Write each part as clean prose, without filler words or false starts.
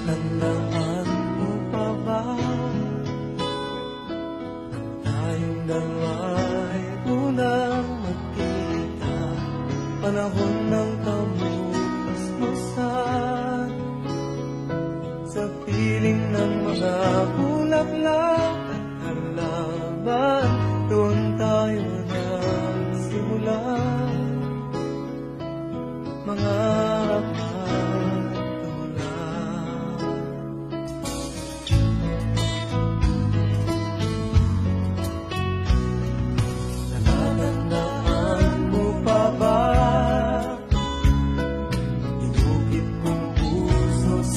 Natatandaan mo pa ba? Tayong dalawa'y unang magkita, panahon ng kamusmusan, sa piling ng mga bulaklak at halaman. Doon tayo nagsimula, mga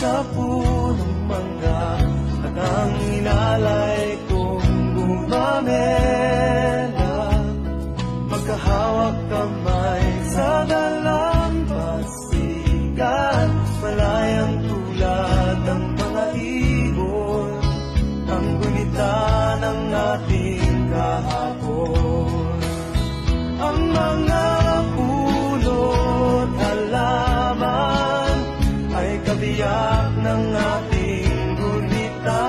sa punong mangga at ang inalay kong gumamela, magkahawak kamay sa dalampasigan, malayang tulad ng mga ibon, ang gunita ng ating kahapon. Ang mga pulot halaman ay kabiyak ng ating gunita,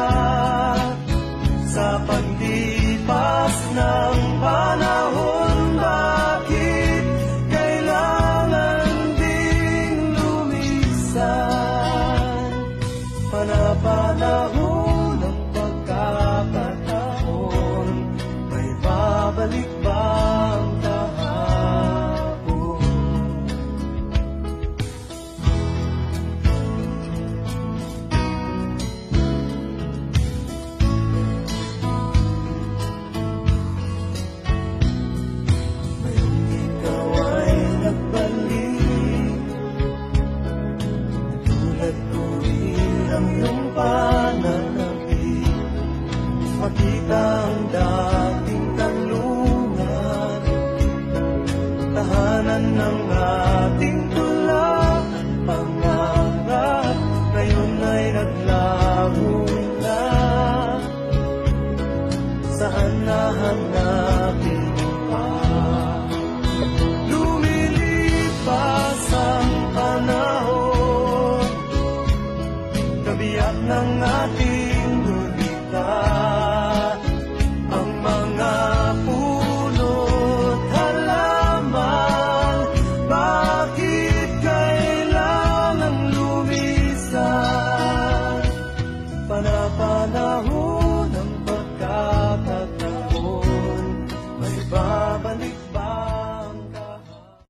sa paglipas ng panahon. Bakit kailangan ding lumisan? Panapanahon ng pagkakataon, may babalik ba ang kahapon? Makita ang dating kanlungan, tahanan ng ating tula at pangarap, ngayon ay naglaho na. Saan nahanapin pa? Lumilipas ang panahon, kabiyak ng ating gulita.